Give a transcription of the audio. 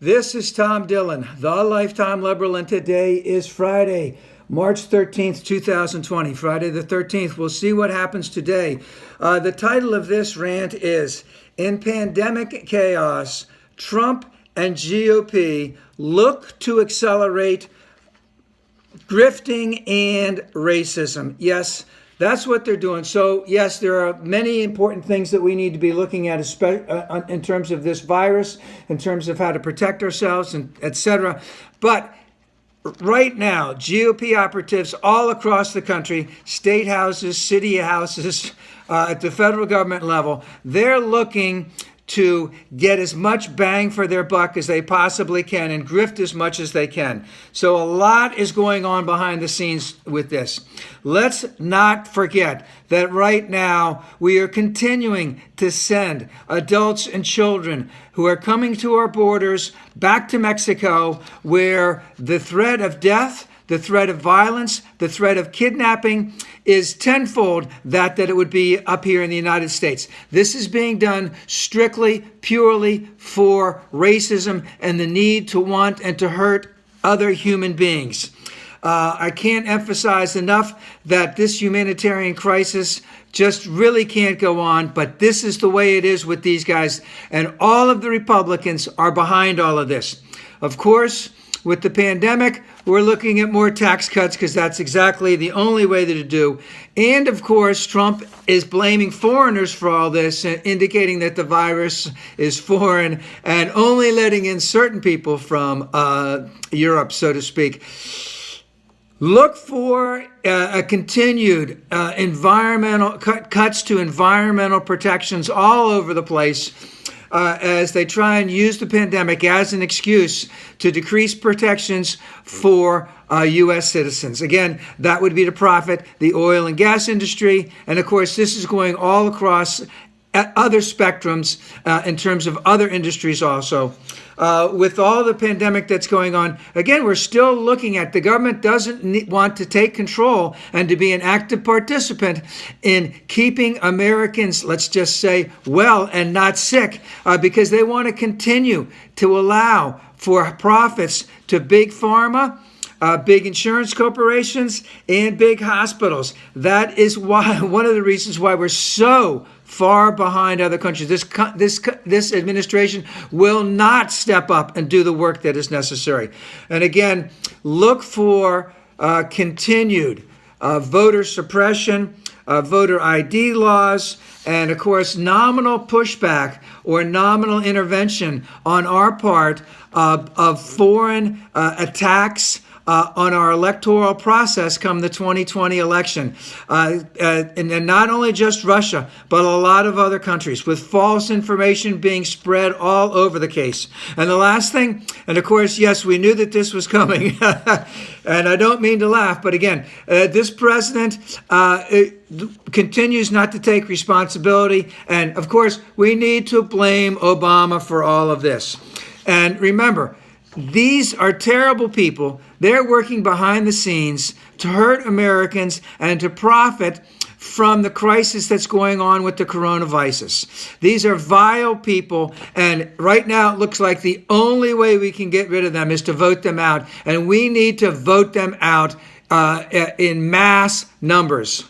This is Tom Dillon, the Lifetime Liberal, and today is Friday, March 13th, 2020. Friday the 13th. We'll see what happens today. The title of this rant is, In Pandemic Chaos, Trump and GOP Look to Accelerate Grifting and Racism. Yes, that's what they're doing. So, yes, there are many important things that we need to be looking at in terms of this virus, in terms of how to protect ourselves, and etc. But right now, GOP operatives all across the country, state houses, city houses, at the federal government level, they're looking to get as much bang for their buck as they possibly can and grift as much as they can. So a lot is going on behind the scenes with this. Let's not forget that right now we are continuing to send adults and children who are coming to our borders back to Mexico, where the threat of death, the threat of violence, the threat of kidnapping is tenfold that it would be up here in the United States. This is being done strictly, purely for racism and the need to want and to hurt other human beings. I can't emphasize enough that this humanitarian crisis just really can't go on, but this is the way it is with these guys, and all of the Republicans are behind all of this. Of course, with the pandemic, we're looking at more tax cuts because that's exactly the only way to do. And of course, Trump is blaming foreigners for all this, indicating that the virus is foreign and only letting in certain people from Europe, so to speak. Look for a continued environmental cuts to environmental protections all over the place, as they try and use the pandemic as an excuse to decrease protections for U.S. citizens. Again, that would be to profit the oil and gas industry. And of course, this is going all across other spectrums in terms of other industries also. With all the pandemic that's going on, again, we're still looking at the government doesn't want to take control and to be an active participant in keeping Americans, let's just say, well and not sick, because they want to continue to allow for profits to big pharma, big insurance corporations, and big hospitals. That is why one of the reasons why we're so far behind other countries. This administration will not step up and do the work that is necessary. And again, look for continued voter suppression, voter ID laws, and of course, nominal pushback or nominal intervention on our part of foreign attacks on our electoral process come the 2020 election. And not only just Russia, but a lot of other countries, with false information being spread all over the case. And the last thing, and of course, yes, we knew that this was coming, and I don't mean to laugh, but again, this president continues not to take responsibility. And of course, we need to blame Obama for all of this. And remember, these are terrible people. They're working behind the scenes to hurt Americans and to profit from the crisis that's going on with the coronavirus. These are vile people, and right now it looks like the only way we can get rid of them is to vote them out, and we need to vote them out in mass numbers.